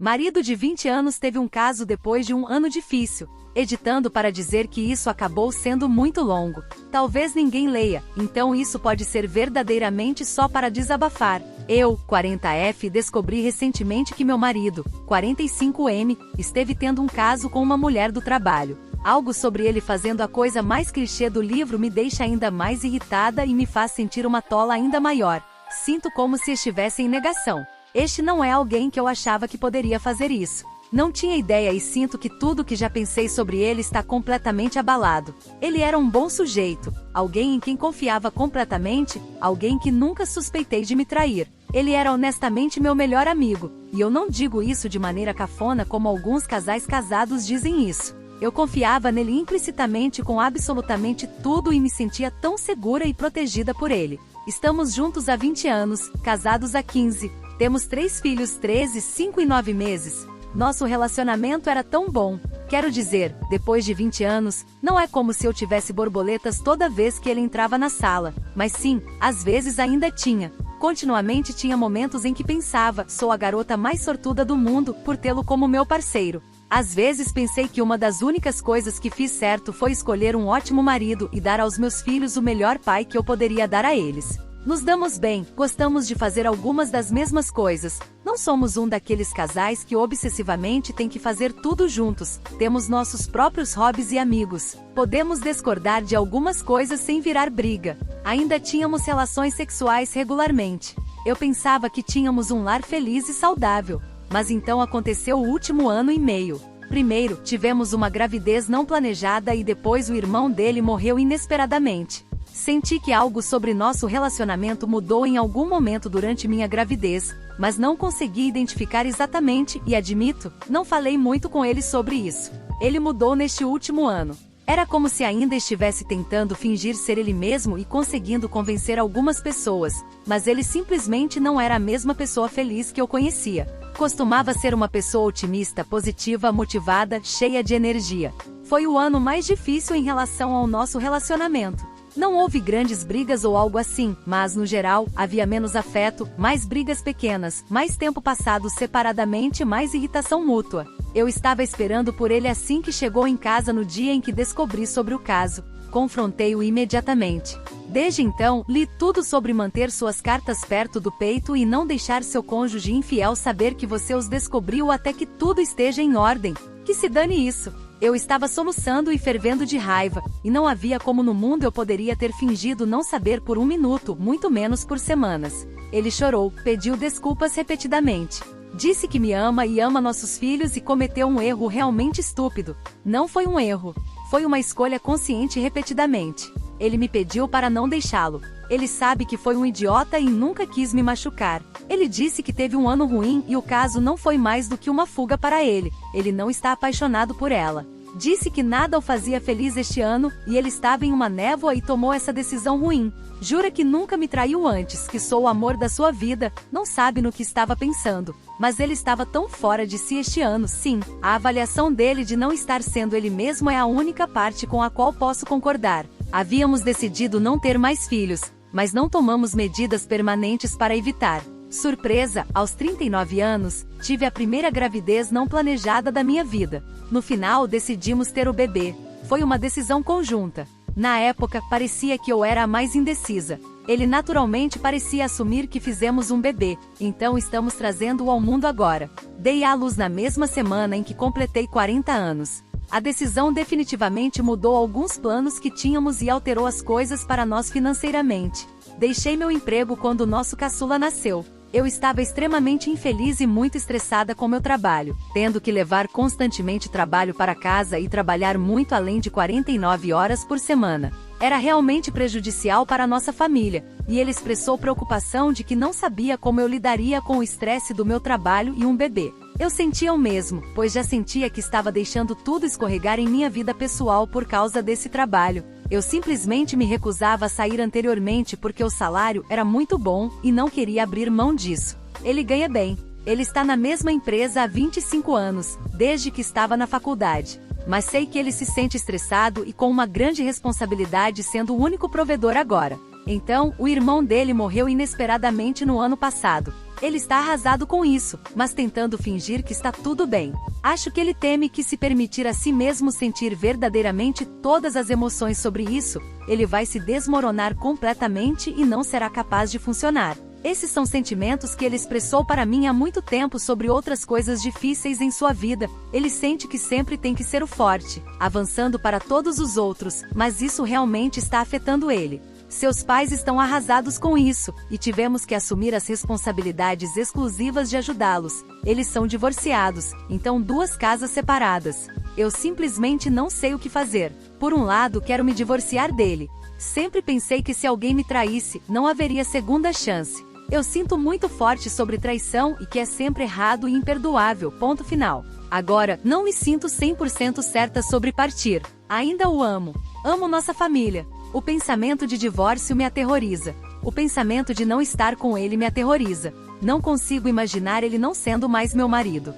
Marido de 20 anos teve um caso depois de um ano difícil, editando para dizer que isso acabou sendo muito longo. Talvez ninguém leia, então isso pode ser verdadeiramente só para desabafar. Eu, 40F, descobri recentemente que meu marido, 45M, esteve tendo um caso com uma mulher do trabalho. Algo sobre ele fazendo a coisa mais clichê do livro me deixa ainda mais irritada e me faz sentir uma tola ainda maior. Sinto como se estivesse em negação. Este não é alguém que eu achava que poderia fazer isso. Não tinha ideia e sinto que tudo que já pensei sobre ele está completamente abalado. Ele era um bom sujeito, alguém em quem confiava completamente, alguém que nunca suspeitei de me trair. Ele era honestamente meu melhor amigo, e eu não digo isso de maneira cafona como alguns casais casados dizem isso. Eu confiava nele implicitamente com absolutamente tudo e me sentia tão segura e protegida por ele. Estamos juntos há 20 anos, casados há 15. Temos 3 filhos, 13, 5 e 9 meses. Nosso relacionamento era tão bom. Quero dizer, depois de 20 anos, não é como se eu tivesse borboletas toda vez que ele entrava na sala. Mas sim, às vezes ainda tinha. Continuamente tinha momentos em que pensava, sou a garota mais sortuda do mundo, por tê-lo como meu parceiro. Às vezes pensei que uma das únicas coisas que fiz certo foi escolher um ótimo marido e dar aos meus filhos o melhor pai que eu poderia dar a eles. Nos damos bem, gostamos de fazer algumas das mesmas coisas. Não somos um daqueles casais que obsessivamente têm que fazer tudo juntos. Temos nossos próprios hobbies e amigos. Podemos discordar de algumas coisas sem virar briga. Ainda tínhamos relações sexuais regularmente. Eu pensava que tínhamos um lar feliz e saudável. Mas então aconteceu o último ano e meio. Primeiro, tivemos uma gravidez não planejada e depois o irmão dele morreu inesperadamente. Senti que algo sobre nosso relacionamento mudou em algum momento durante minha gravidez, mas não consegui identificar exatamente e admito, não falei muito com ele sobre isso. Ele mudou neste último ano. Era como se ainda estivesse tentando fingir ser ele mesmo e conseguindo convencer algumas pessoas, mas ele simplesmente não era a mesma pessoa feliz que eu conhecia. Costumava ser uma pessoa otimista, positiva, motivada, cheia de energia. Foi o ano mais difícil em relação ao nosso relacionamento. Não houve grandes brigas ou algo assim, mas no geral, havia menos afeto, mais brigas pequenas, mais tempo passado separadamente e mais irritação mútua. Eu estava esperando por ele assim que chegou em casa no dia em que descobri sobre o caso. Confrontei-o imediatamente. Desde então, li tudo sobre manter suas cartas perto do peito e não deixar seu cônjuge infiel saber que você os descobriu até que tudo esteja em ordem. Que se dane isso! Eu estava soluçando e fervendo de raiva, e não havia como no mundo eu poderia ter fingido não saber por um minuto, muito menos por semanas. Ele chorou, pediu desculpas repetidamente. Disse que me ama e ama nossos filhos e cometeu um erro realmente estúpido. Não foi um erro. Foi uma escolha consciente repetidamente. Ele me pediu para não deixá-lo. Ele sabe que foi um idiota e nunca quis me machucar. Ele disse que teve um ano ruim e o caso não foi mais do que uma fuga para ele. Ele não está apaixonado por ela. Disse que nada o fazia feliz este ano, e ele estava em uma névoa e tomou essa decisão ruim. Jura que nunca me traiu antes, que sou o amor da sua vida, não sabe no que estava pensando. Mas ele estava tão fora de si este ano, sim. A avaliação dele de não estar sendo ele mesmo é a única parte com a qual posso concordar. Havíamos decidido não ter mais filhos, mas não tomamos medidas permanentes para evitar. Surpresa, aos 39 anos, tive a primeira gravidez não planejada da minha vida. No final decidimos ter o bebê. Foi uma decisão conjunta. Na época, parecia que eu era a mais indecisa. Ele naturalmente parecia assumir que fizemos um bebê, então estamos trazendo-o ao mundo agora. Dei à luz na mesma semana em que completei 40 anos. A decisão definitivamente mudou alguns planos que tínhamos e alterou as coisas para nós financeiramente. Deixei meu emprego quando nosso caçula nasceu. Eu estava extremamente infeliz e muito estressada com meu trabalho, tendo que levar constantemente trabalho para casa e trabalhar muito além de 49 horas por semana. Era realmente prejudicial para a nossa família, e ele expressou preocupação de que não sabia como eu lidaria com o estresse do meu trabalho e um bebê. Eu sentia o mesmo, pois já sentia que estava deixando tudo escorregar em minha vida pessoal por causa desse trabalho. Eu simplesmente me recusava a sair anteriormente porque o salário era muito bom e não queria abrir mão disso. Ele ganha bem. Ele está na mesma empresa há 25 anos, desde que estava na faculdade. Mas sei que ele se sente estressado e com uma grande responsabilidade sendo o único provedor agora. Então, o irmão dele morreu inesperadamente no ano passado. Ele está arrasado com isso, mas tentando fingir que está tudo bem. Acho que ele teme que se permitir a si mesmo sentir verdadeiramente todas as emoções sobre isso, ele vai se desmoronar completamente e não será capaz de funcionar. Esses são sentimentos que ele expressou para mim há muito tempo sobre outras coisas difíceis em sua vida. Ele sente que sempre tem que ser o forte, avançando para todos os outros, mas isso realmente está afetando ele. Seus pais estão arrasados com isso, e tivemos que assumir as responsabilidades exclusivas de ajudá-los. Eles são divorciados, então 2 casas separadas. Eu simplesmente não sei o que fazer. Por um lado, quero me divorciar dele. Sempre pensei que se alguém me traísse, não haveria segunda chance. Eu sinto muito forte sobre traição e que é sempre errado e imperdoável, ponto final. Agora, não me sinto 100% certa sobre partir. Ainda o amo. Amo nossa família. O pensamento de divórcio me aterroriza. O pensamento de não estar com ele me aterroriza. Não consigo imaginar ele não sendo mais meu marido.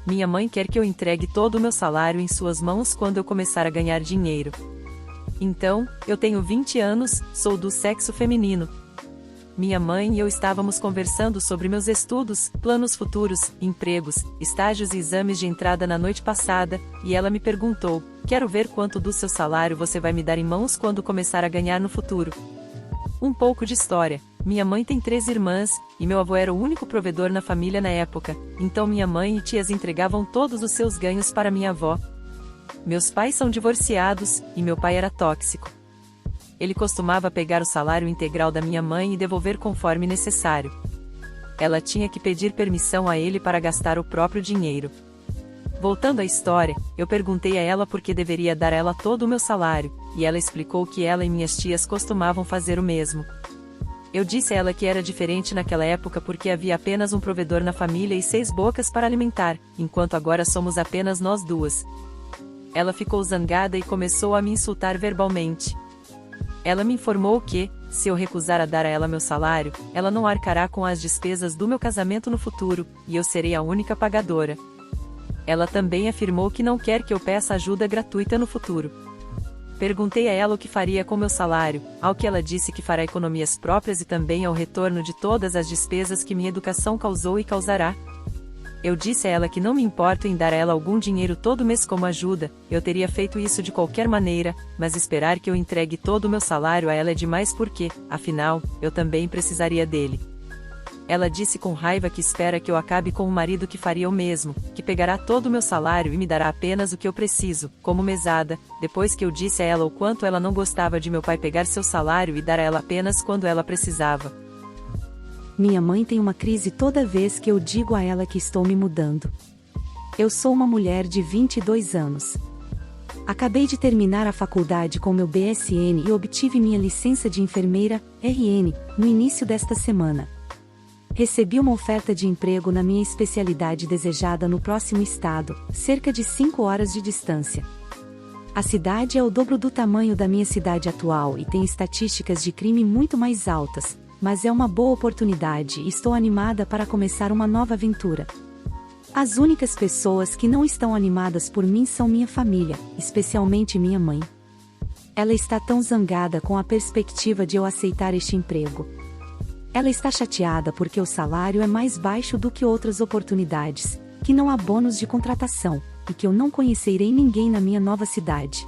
Minha mãe quer que eu entregue todo o meu salário em suas mãos quando eu começar a ganhar dinheiro. Então, eu tenho 20 anos, sou do sexo feminino. Minha mãe e eu estávamos conversando sobre meus estudos, planos futuros, empregos, estágios e exames de entrada na noite passada, e ela me perguntou: quero ver quanto do seu salário você vai me dar em mãos quando começar a ganhar no futuro. Um pouco de história. Minha mãe tem 3 irmãs, e meu avô era o único provedor na família na época, então minha mãe e tias entregavam todos os seus ganhos para minha avó. Meus pais são divorciados, e meu pai era tóxico. Ele costumava pegar o salário integral da minha mãe e devolver conforme necessário. Ela tinha que pedir permissão a ele para gastar o próprio dinheiro. Voltando à história, eu perguntei a ela por que deveria dar a ela todo o meu salário, e ela explicou que ela e minhas tias costumavam fazer o mesmo. Eu disse a ela que era diferente naquela época porque havia apenas um provedor na família e 6 bocas para alimentar, enquanto agora somos apenas nós 2. Ela ficou zangada e começou a me insultar verbalmente. Ela me informou que, se eu recusar a dar a ela meu salário, ela não arcará com as despesas do meu casamento no futuro, e eu serei a única pagadora. Ela também afirmou que não quer que eu peça ajuda gratuita no futuro. Perguntei a ela o que faria com meu salário, ao que ela disse que fará economias próprias e também ao retorno de todas as despesas que minha educação causou e causará. Eu disse a ela que não me importo em dar a ela algum dinheiro todo mês como ajuda, eu teria feito isso de qualquer maneira, mas esperar que eu entregue todo o meu salário a ela é demais porque, afinal, eu também precisaria dele. Ela disse com raiva que espera que eu acabe com um marido que faria o mesmo, que pegará todo o meu salário e me dará apenas o que eu preciso, como mesada, depois que eu disse a ela o quanto ela não gostava de meu pai pegar seu salário e dar a ela apenas quando ela precisava. Minha mãe tem uma crise toda vez que eu digo a ela que estou me mudando. Eu sou uma mulher de 22 anos. Acabei de terminar a faculdade com meu BSN e obtive minha licença de enfermeira, RN, no início desta semana. Recebi uma oferta de emprego na minha especialidade desejada no próximo estado, cerca de 5 horas de distância. A cidade é o dobro do tamanho da minha cidade atual e tem estatísticas de crime muito mais altas, mas é uma boa oportunidade e estou animada para começar uma nova aventura. As únicas pessoas que não estão animadas por mim são minha família, especialmente minha mãe. Ela está tão zangada com a perspectiva de eu aceitar este emprego. Ela está chateada porque o salário é mais baixo do que outras oportunidades, que não há bônus de contratação, e que eu não conhecerei ninguém na minha nova cidade.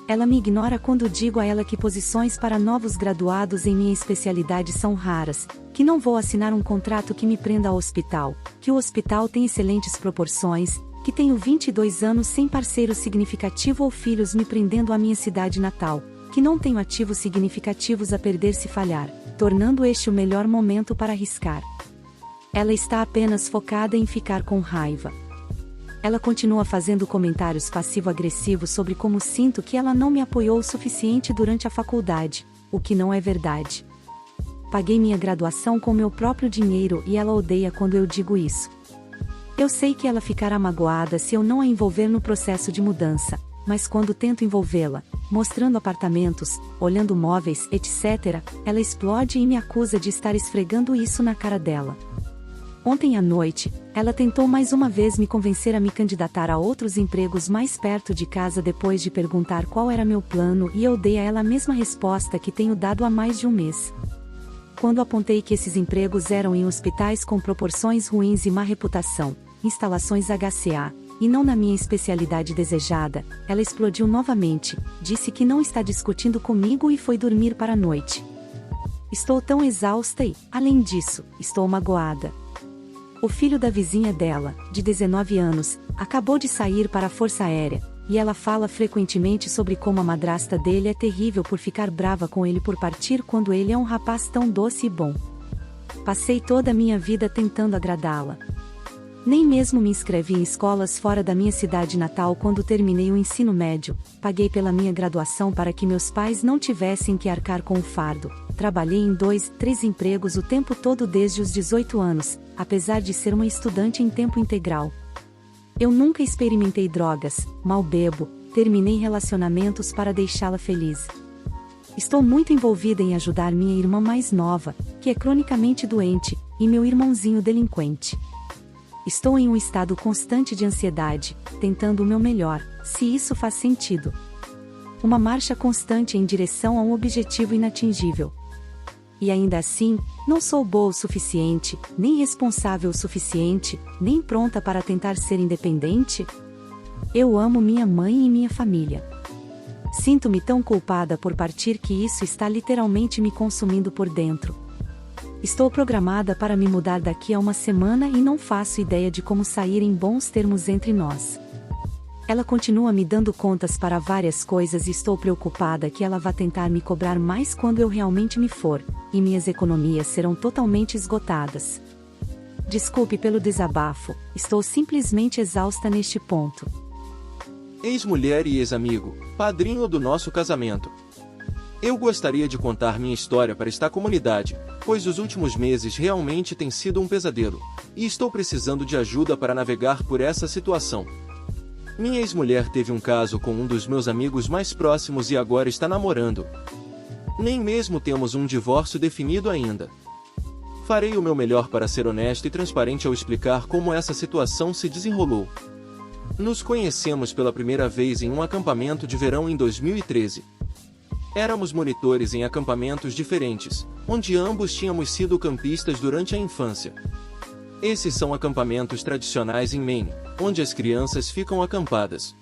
Ela me ignora quando digo a ela que posições para novos graduados em minha especialidade são raras, que não vou assinar um contrato que me prenda ao hospital, que o hospital tem excelentes proporções, que tenho 22 anos sem parceiro significativo ou filhos me prendendo à minha cidade natal, que não tenho ativos significativos a perder se falhar, tornando este o melhor momento para arriscar. Ela está apenas focada em ficar com raiva. Ela continua fazendo comentários passivo-agressivos sobre como sinto que ela não me apoiou o suficiente durante a faculdade, o que não é verdade. Paguei minha graduação com meu próprio dinheiro e ela odeia quando eu digo isso. Eu sei que ela ficará magoada se eu não a envolver no processo de mudança, mas quando tento envolvê-la, mostrando apartamentos, olhando móveis, etc., ela explode e me acusa de estar esfregando isso na cara dela. Ontem à noite, ela tentou mais uma vez me convencer a me candidatar a outros empregos mais perto de casa depois de perguntar qual era meu plano e eu dei a ela a mesma resposta que tenho dado há mais de um mês. Quando apontei que esses empregos eram em hospitais com proporções ruins e má reputação, instalações HCA, e não na minha especialidade desejada, ela explodiu novamente, disse que não está discutindo comigo e foi dormir para a noite. Estou tão exausta e, além disso, estou magoada. O filho da vizinha dela, de 19 anos, acabou de sair para a Força Aérea, e ela fala frequentemente sobre como a madrasta dele é terrível por ficar brava com ele por partir quando ele é um rapaz tão doce e bom. Passei toda a minha vida tentando agradá-la. Nem mesmo me inscrevi em escolas fora da minha cidade natal quando terminei o ensino médio, paguei pela minha graduação para que meus pais não tivessem que arcar com o fardo. Trabalhei em 2, 3 empregos o tempo todo desde os 18 anos, apesar de ser uma estudante em tempo integral. Eu nunca experimentei drogas, mal bebo, terminei relacionamentos para deixá-la feliz. Estou muito envolvida em ajudar minha irmã mais nova, que é cronicamente doente, e meu irmãozinho delinquente. Estou em um estado constante de ansiedade, tentando o meu melhor, se isso faz sentido. Uma marcha constante em direção a um objetivo inatingível. E ainda assim, não sou boa o suficiente, nem responsável o suficiente, nem pronta para tentar ser independente? Eu amo minha mãe e minha família. Sinto-me tão culpada por partir que isso está literalmente me consumindo por dentro. Estou programada para me mudar daqui a uma semana e não faço ideia de como sair em bons termos entre nós. Ela continua me dando contas para várias coisas e estou preocupada que ela vá tentar me cobrar mais quando eu realmente me for, e minhas economias serão totalmente esgotadas. Desculpe pelo desabafo, estou simplesmente exausta neste ponto. Ex-mulher e ex-amigo, padrinho do nosso casamento. Eu gostaria de contar minha história para esta comunidade, pois os últimos meses realmente têm sido um pesadelo, e estou precisando de ajuda para navegar por essa situação. Minha ex-mulher teve um caso com um dos meus amigos mais próximos e agora está namorando. Nem mesmo temos um divórcio definido ainda. Farei o meu melhor para ser honesto e transparente ao explicar como essa situação se desenrolou. Nos conhecemos pela primeira vez em um acampamento de verão em 2013. Éramos monitores em acampamentos diferentes, onde ambos tínhamos sido campistas durante a infância. Esses são acampamentos tradicionais em Maine, onde as crianças ficam acampadas.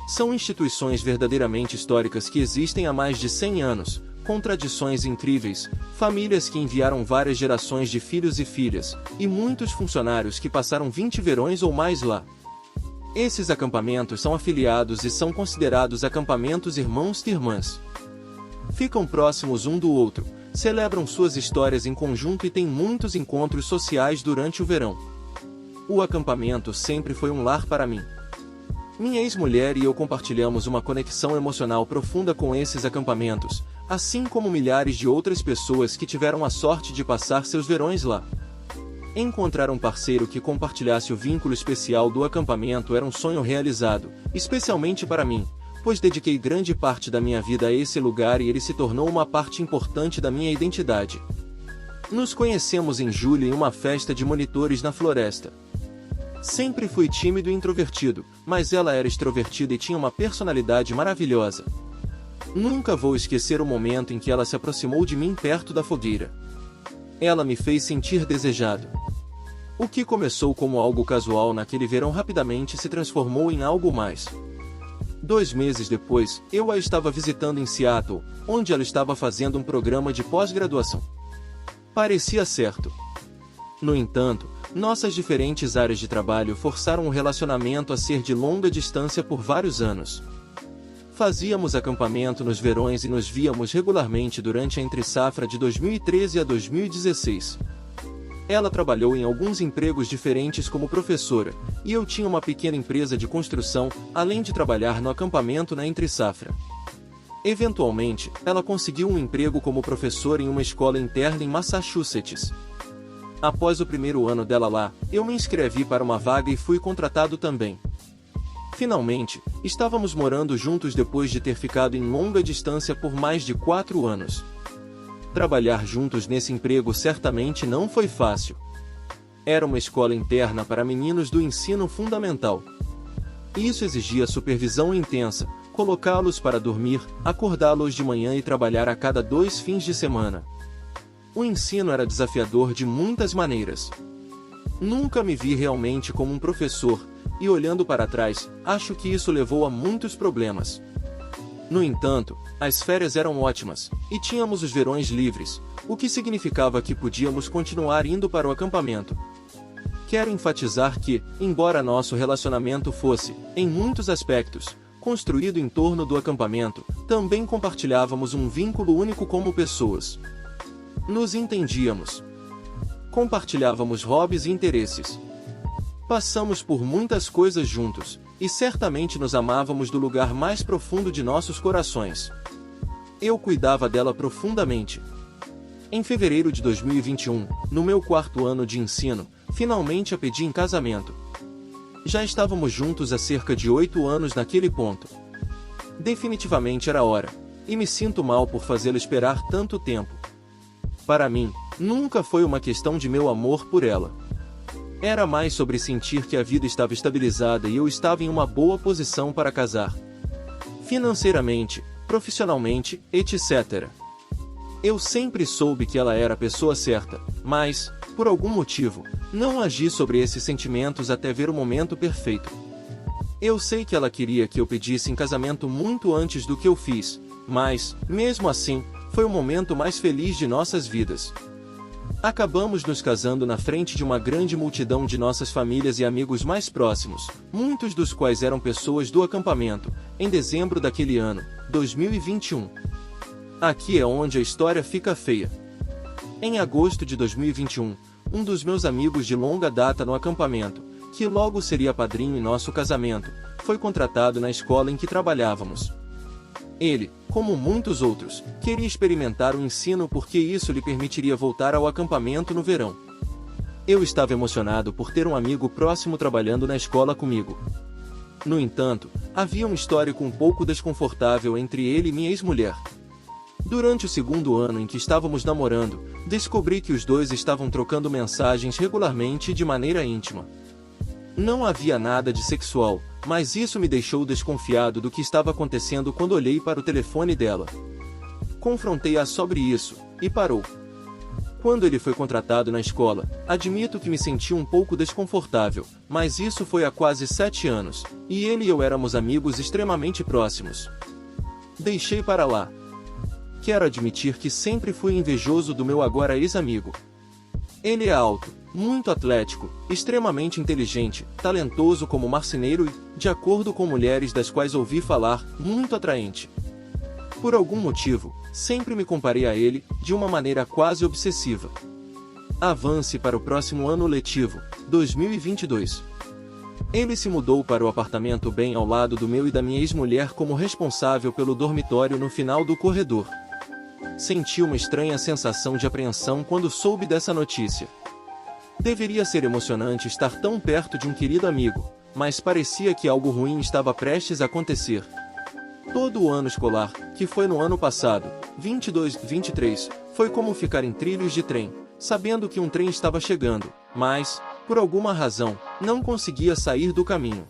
São instituições verdadeiramente históricas que existem há mais de 100 anos, com tradições incríveis, famílias que enviaram várias gerações de filhos e filhas, e muitos funcionários que passaram 20 verões ou mais lá. Esses acampamentos são afiliados e são considerados acampamentos irmãos e irmãs. Ficam próximos um do outro, celebram suas histórias em conjunto e têm muitos encontros sociais durante o verão. O acampamento sempre foi um lar para mim. Minha ex-mulher e eu compartilhamos uma conexão emocional profunda com esses acampamentos, assim como milhares de outras pessoas que tiveram a sorte de passar seus verões lá. Encontrar um parceiro que compartilhasse o vínculo especial do acampamento era um sonho realizado, especialmente para mim, pois dediquei grande parte da minha vida a esse lugar e ele se tornou uma parte importante da minha identidade. Nos conhecemos em julho em uma festa de monitores na floresta. Sempre fui tímido e introvertido, mas ela era extrovertida e tinha uma personalidade maravilhosa. Nunca vou esquecer o momento em que ela se aproximou de mim perto da fogueira. Ela me fez sentir desejado. O que começou como algo casual naquele verão rapidamente se transformou em algo mais. 2 meses depois, eu a estava visitando em Seattle, onde ela estava fazendo um programa de pós-graduação. Parecia certo. No entanto, nossas diferentes áreas de trabalho forçaram o relacionamento a ser de longa distância por vários anos. Fazíamos acampamento nos verões e nos víamos regularmente durante a entre-safra de 2013 a 2016. Ela trabalhou em alguns empregos diferentes como professora, e eu tinha uma pequena empresa de construção, além de trabalhar no acampamento na entre-safra. Eventualmente, ela conseguiu um emprego como professora em uma escola interna em Massachusetts. Após o primeiro ano dela lá, eu me inscrevi para uma vaga e fui contratado também. Finalmente, estávamos morando juntos depois de ter ficado em longa distância por mais de 4 anos. Trabalhar juntos nesse emprego certamente não foi fácil. Era uma escola interna para meninos do ensino fundamental. Isso exigia supervisão intensa, colocá-los para dormir, acordá-los de manhã e trabalhar a cada 2 fins de semana. O ensino era desafiador de muitas maneiras. Nunca me vi realmente como um professor, e olhando para trás, acho que isso levou a muitos problemas. No entanto, as férias eram ótimas, e tínhamos os verões livres, o que significava que podíamos continuar indo para o acampamento. Quero enfatizar que, embora nosso relacionamento fosse, em muitos aspectos, construído em torno do acampamento, também compartilhávamos um vínculo único como pessoas. Nos entendíamos. Compartilhávamos hobbies e interesses. Passamos por muitas coisas juntos, e certamente nos amávamos do lugar mais profundo de nossos corações. Eu cuidava dela profundamente. Em fevereiro de 2021, no meu 4º ano de ensino, finalmente a pedi em casamento. Já estávamos juntos há cerca de 8 anos naquele ponto. Definitivamente era hora, e me sinto mal por fazê-la esperar tanto tempo. Para mim, nunca foi uma questão de meu amor por ela. Era mais sobre sentir que a vida estava estabilizada e eu estava em uma boa posição para casar. Financeiramente, profissionalmente, etc. Eu sempre soube que ela era a pessoa certa, mas, por algum motivo, não agi sobre esses sentimentos até ver o momento perfeito. Eu sei que ela queria que eu pedisse em casamento muito antes do que eu fiz, mas, mesmo assim, foi o momento mais feliz de nossas vidas. Acabamos nos casando na frente de uma grande multidão de nossas famílias e amigos mais próximos, muitos dos quais eram pessoas do acampamento, em dezembro daquele ano, 2021. Aqui é onde a história fica feia. Em agosto de 2021, um dos meus amigos de longa data no acampamento, que logo seria padrinho em nosso casamento, foi contratado na escola em que trabalhávamos. Ele, como muitos outros, queria experimentar o ensino porque isso lhe permitiria voltar ao acampamento no verão. Eu estava emocionado por ter um amigo próximo trabalhando na escola comigo. No entanto, havia um histórico um pouco desconfortável entre ele e minha ex-mulher. Durante o 2º ano em que estávamos namorando, descobri que os dois estavam trocando mensagens regularmente e de maneira íntima. Não havia nada de sexual, mas isso me deixou desconfiado do que estava acontecendo quando olhei para o telefone dela. Confrontei-a sobre isso, e parou. Quando ele foi contratado na escola, admito que me senti um pouco desconfortável, mas isso foi há quase 7 anos, e ele e eu éramos amigos extremamente próximos. Deixei para lá. Quero admitir que sempre fui invejoso do meu agora ex-amigo. Ele é alto, muito atlético, extremamente inteligente, talentoso como marceneiro e, de acordo com mulheres das quais ouvi falar, muito atraente. Por algum motivo, sempre me comparei a ele, de uma maneira quase obsessiva. Avance para o próximo ano letivo, 2022. Ele se mudou para o apartamento bem ao lado do meu e da minha ex-mulher como responsável pelo dormitório no final do corredor. Senti uma estranha sensação de apreensão quando soube dessa notícia. Deveria ser emocionante estar tão perto de um querido amigo, mas parecia que algo ruim estava prestes a acontecer. Todo o ano escolar, que foi no ano passado, 22-23, foi como ficar em trilhos de trem, sabendo que um trem estava chegando, mas, por alguma razão, não conseguia sair do caminho.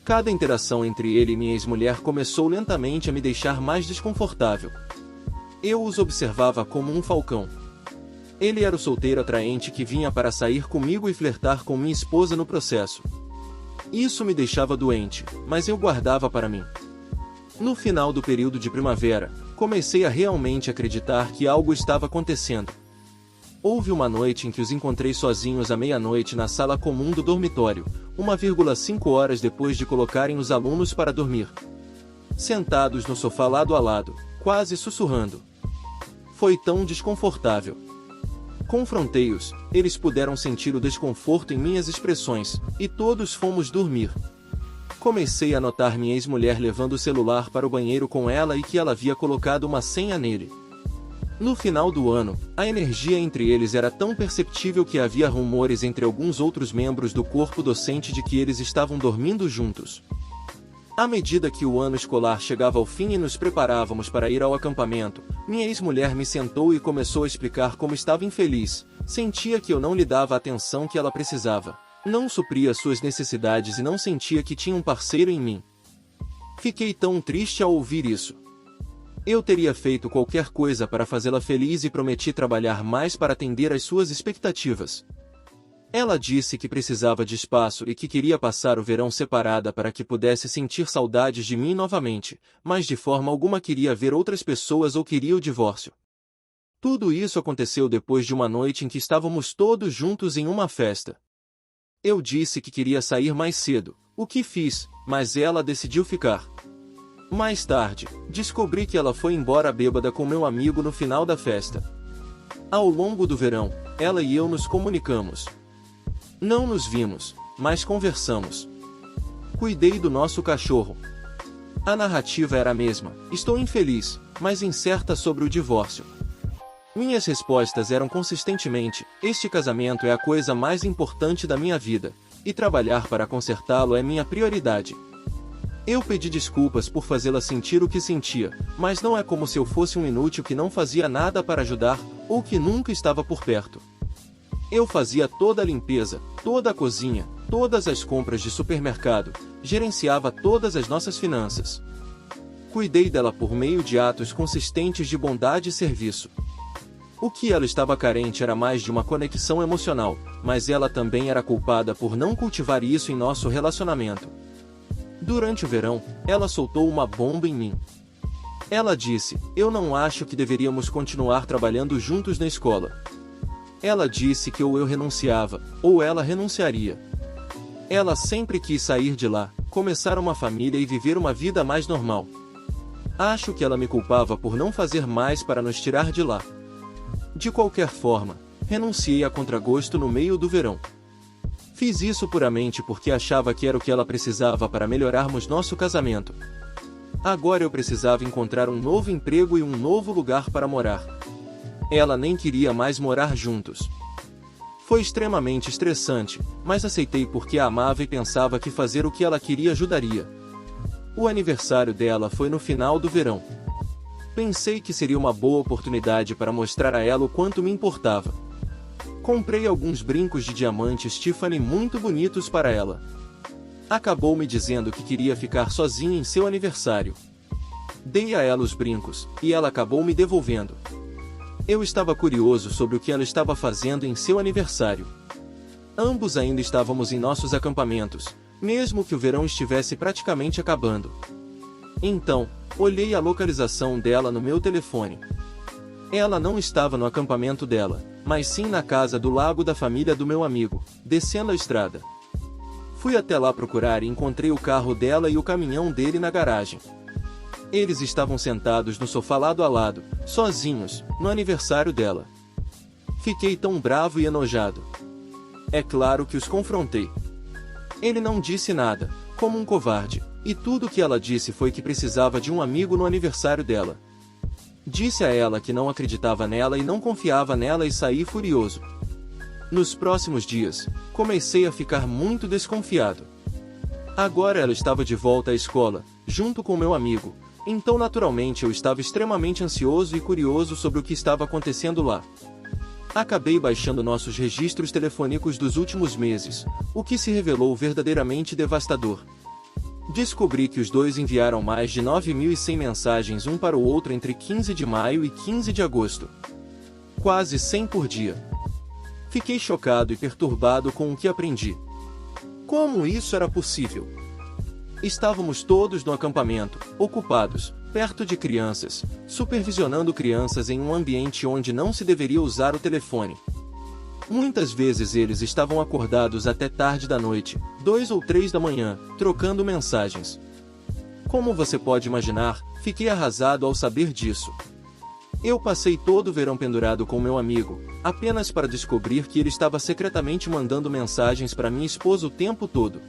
Cada interação entre ele e minha ex-mulher começou lentamente a me deixar mais desconfortável. Eu os observava como um falcão. Ele era o solteiro atraente que vinha para sair comigo e flertar com minha esposa no processo. Isso me deixava doente, mas eu guardava para mim. No final do período de primavera, comecei a realmente acreditar que algo estava acontecendo. Houve uma noite em que os encontrei sozinhos à meia-noite na sala comum do dormitório, 1,5 horas depois de colocarem os alunos para dormir. Sentados no sofá lado a lado, quase sussurrando. Foi tão desconfortável. Confrontei-os, eles puderam sentir o desconforto em minhas expressões, e todos fomos dormir. Comecei a notar minha ex-mulher levando o celular para o banheiro com ela e que ela havia colocado uma senha nele. No final do ano, a energia entre eles era tão perceptível que havia rumores entre alguns outros membros do corpo docente de que eles estavam dormindo juntos. À medida que o ano escolar chegava ao fim e nos preparávamos para ir ao acampamento, minha ex-mulher me sentou e começou a explicar como estava infeliz, Sentia que eu não lhe dava a atenção que ela precisava. Não supria suas necessidades e não sentia que tinha um parceiro em mim. Fiquei tão triste ao ouvir isso. Eu teria feito qualquer coisa para fazê-la feliz e prometi trabalhar mais para atender às suas expectativas. Ela disse que precisava de espaço e que queria passar o verão separada para que pudesse sentir saudades de mim novamente, mas de forma alguma queria ver outras pessoas ou queria o divórcio. Tudo isso aconteceu depois de uma noite em que estávamos todos juntos em uma festa. Eu disse que queria sair mais cedo, o que fiz, mas ela decidiu ficar. Mais tarde, descobri que ela foi embora bêbada com meu amigo no final da festa. Ao longo do verão, ela e eu nos comunicamos. Não nos vimos, mas conversamos. Cuidei do nosso cachorro. A narrativa era a mesma. Estou infeliz, mas incerta sobre o divórcio. Minhas respostas eram consistentemente: este casamento é a coisa mais importante da minha vida, e trabalhar para consertá-lo é minha prioridade. Eu pedi desculpas por fazê-la sentir o que sentia, mas não é como se eu fosse um inútil que não fazia nada para ajudar, ou que nunca estava por perto. Eu fazia toda a limpeza, toda a cozinha, todas as compras de supermercado, gerenciava todas as nossas finanças. Cuidei dela por meio de atos consistentes de bondade e serviço. O que ela estava carente era mais de uma conexão emocional, mas ela também era culpada por não cultivar isso em nosso relacionamento. Durante o verão, ela soltou uma bomba em mim. Ela disse: eu não acho que deveríamos continuar trabalhando juntos na escola. Ela disse que ou eu renunciava, ou ela renunciaria. Ela sempre quis sair de lá, começar uma família e viver uma vida mais normal. Acho que ela me culpava por não fazer mais para nos tirar de lá. De qualquer forma, renunciei a contragosto no meio do verão. Fiz isso puramente porque achava que era o que ela precisava para melhorarmos nosso casamento. Agora eu precisava encontrar um novo emprego e um novo lugar para morar. Ela nem queria mais morar juntos. Foi extremamente estressante, mas aceitei porque a amava e pensava que fazer o que ela queria ajudaria. O aniversário dela foi no final do verão. Pensei que seria uma boa oportunidade para mostrar a ela o quanto me importava. Comprei alguns brincos de diamantes Tiffany muito bonitos para ela. Acabou me dizendo que queria ficar sozinha em seu aniversário. Dei a ela os brincos, e ela acabou me devolvendo. Eu estava curioso sobre o que ela estava fazendo em seu aniversário. Ambos ainda estávamos em nossos acampamentos, mesmo que o verão estivesse praticamente acabando. Então, olhei a localização dela no meu telefone. Ela não estava no acampamento dela, mas sim na casa do lago da família do meu amigo, descendo a estrada. Fui até lá procurar e encontrei o carro dela e o caminhão dele na garagem. Eles estavam sentados no sofá lado a lado, sozinhos, no aniversário dela. Fiquei tão bravo e enojado. É claro que os confrontei. Ele não disse nada, como um covarde, e tudo o que ela disse foi que precisava de um amigo no aniversário dela. Disse a ela que não acreditava nela e não confiava nela e saí furioso. Nos próximos dias, comecei a ficar muito desconfiado. Agora ela estava de volta à escola, junto com meu amigo, então naturalmente eu estava extremamente ansioso e curioso sobre o que estava acontecendo lá. Acabei baixando nossos registros telefônicos dos últimos meses, o que se revelou verdadeiramente devastador. Descobri que os dois enviaram mais de 9.100 mensagens um para o outro entre 15 de maio e 15 de agosto. Quase 100 por dia. Fiquei chocado e perturbado com o que aprendi. Como isso era possível? Estávamos todos no acampamento, ocupados, perto de crianças, supervisionando crianças em um ambiente onde não se deveria usar o telefone. Muitas vezes eles estavam acordados até tarde da noite, 2 ou 3 da manhã, trocando mensagens. Como você pode imaginar, fiquei arrasado ao saber disso. Eu passei todo o verão pendurado com meu amigo, apenas para descobrir que ele estava secretamente mandando mensagens para minha esposa o tempo todo.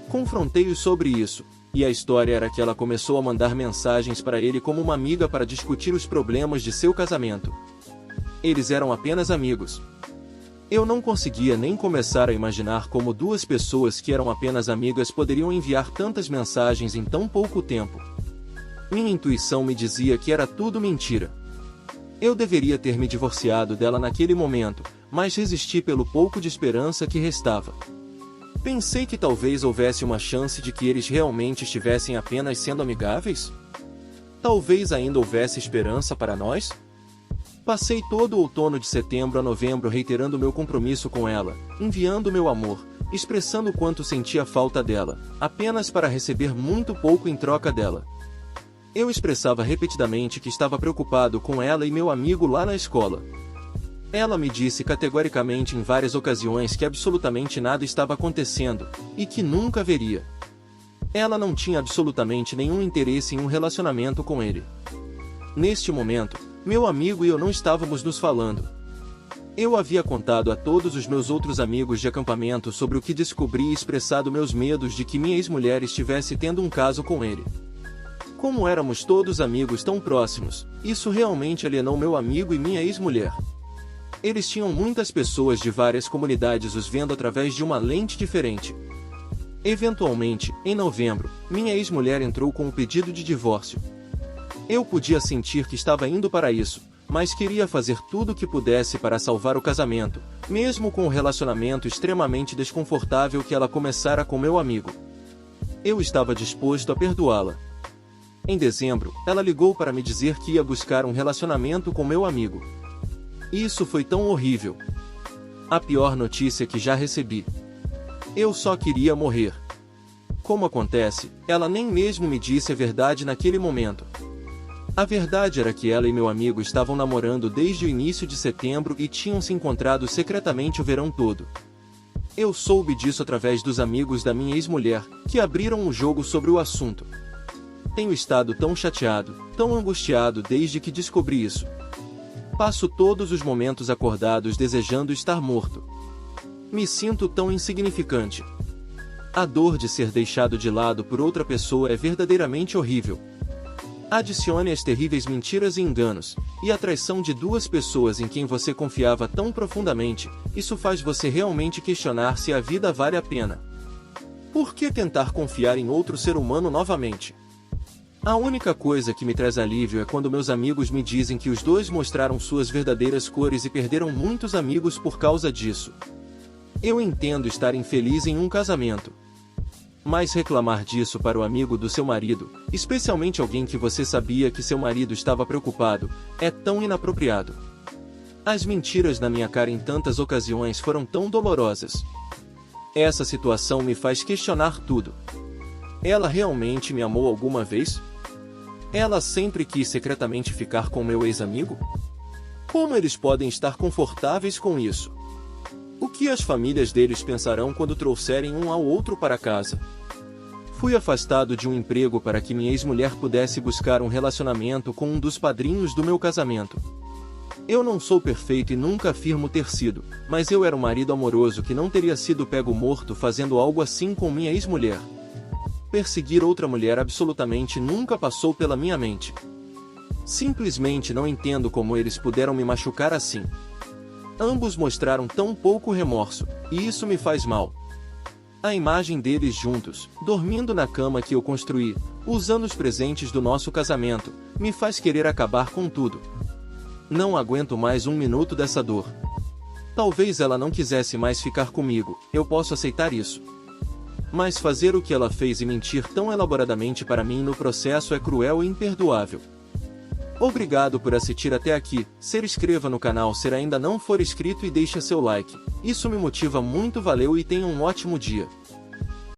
Confrontei-o sobre isso, e a história era que ela começou a mandar mensagens para ele como uma amiga para discutir os problemas de seu casamento. Eles eram apenas amigos. Eu não conseguia nem começar a imaginar como duas pessoas que eram apenas amigas poderiam enviar tantas mensagens em tão pouco tempo. Minha intuição me dizia que era tudo mentira. Eu deveria ter me divorciado dela naquele momento, mas resisti pelo pouco de esperança que restava. Pensei que talvez houvesse uma chance de que eles realmente estivessem apenas sendo amigáveis? Talvez ainda houvesse esperança para nós? Passei todo o outono de setembro a novembro reiterando meu compromisso com ela, enviando meu amor, expressando quanto sentia falta dela, apenas para receber muito pouco em troca dela. Eu expressava repetidamente que estava preocupado com ela e meu amigo lá na escola. Ela me disse categoricamente em várias ocasiões que absolutamente nada estava acontecendo, e que nunca veria. Ela não tinha absolutamente nenhum interesse em um relacionamento com ele. Neste momento, meu amigo e eu não estávamos nos falando. Eu havia contado a todos os meus outros amigos de acampamento sobre o que descobri e expressado meus medos de que minha ex-mulher estivesse tendo um caso com ele. Como éramos todos amigos tão próximos, isso realmente alienou meu amigo e minha ex-mulher. Eles tinham muitas pessoas de várias comunidades os vendo através de uma lente diferente. Eventualmente, em novembro, minha ex-mulher entrou com um pedido de divórcio. Eu podia sentir que estava indo para isso, mas queria fazer tudo o que pudesse para salvar o casamento, mesmo com o relacionamento extremamente desconfortável que ela começara com meu amigo. Eu estava disposto a perdoá-la. Em dezembro, ela ligou para me dizer que ia buscar um relacionamento com meu amigo. Isso foi tão horrível. A pior notícia que já recebi. Eu só queria morrer. Como acontece, ela nem mesmo me disse a verdade naquele momento. A verdade era que ela e meu amigo estavam namorando desde o início de setembro e tinham se encontrado secretamente o verão todo. Eu soube disso através dos amigos da minha ex-mulher, que abriram um jogo sobre o assunto. Tenho estado tão chateado, tão angustiado desde que descobri isso. Passo todos os momentos acordados desejando estar morto. Me sinto tão insignificante. A dor de ser deixado de lado por outra pessoa é verdadeiramente horrível. Adicione as terríveis mentiras e enganos, e a traição de duas pessoas em quem você confiava tão profundamente, isso faz você realmente questionar se a vida vale a pena. Por que tentar confiar em outro ser humano novamente? A única coisa que me traz alívio é quando meus amigos me dizem que os dois mostraram suas verdadeiras cores e perderam muitos amigos por causa disso. Eu entendo estar infeliz em um casamento. Mas reclamar disso para o amigo do seu marido, especialmente alguém que você sabia que seu marido estava preocupado, é tão inapropriado. As mentiras na minha cara em tantas ocasiões foram tão dolorosas. Essa situação me faz questionar tudo. Ela realmente me amou alguma vez? Ela sempre quis secretamente ficar com meu ex-amigo? Como eles podem estar confortáveis com isso? O que as famílias deles pensarão quando trouxerem um ao outro para casa? Fui afastado de um emprego para que minha ex-mulher pudesse buscar um relacionamento com um dos padrinhos do meu casamento. Eu não sou perfeito e nunca afirmo ter sido, mas eu era um marido amoroso que não teria sido pego morto fazendo algo assim com minha ex-mulher. Perseguir outra mulher absolutamente nunca passou pela minha mente. Simplesmente não entendo como eles puderam me machucar assim. Ambos mostraram tão pouco remorso, e isso me faz mal. A imagem deles juntos, dormindo na cama que eu construí, usando os presentes do nosso casamento, me faz querer acabar com tudo. Não aguento mais um minuto dessa dor. Talvez ela não quisesse mais ficar comigo, eu posso aceitar isso. Mas fazer o que ela fez e mentir tão elaboradamente para mim no processo é cruel e imperdoável. Obrigado por assistir até aqui, se inscreva no canal se ainda não for inscrito e deixe seu like, isso me motiva muito, valeu e tenha um ótimo dia.